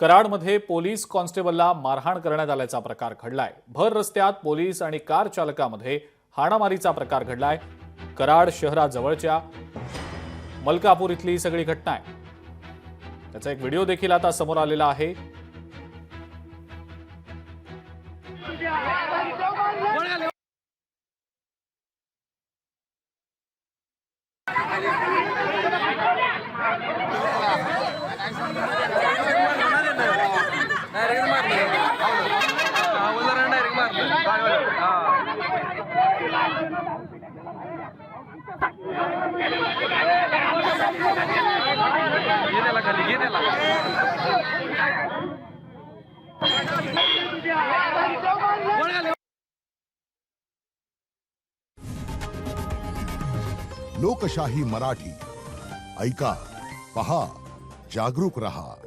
कराडमध्ये police कॉन्स्टेबलला मारहाण करण्यात आल्याचा प्रकार घडलाय। भर रस्त्यात पोलीस आणि कार चालकामध्ये हाणामारीचा प्रकार घडलाय। कराड शहराजवळच्या मलकापूर इथली सगळी घटना आहे। त्याचा एक व्हिडिओ देखील आता समोर आलेला आहे। लोकशाही मराठी ऐका, पहा, जागरूक रहा।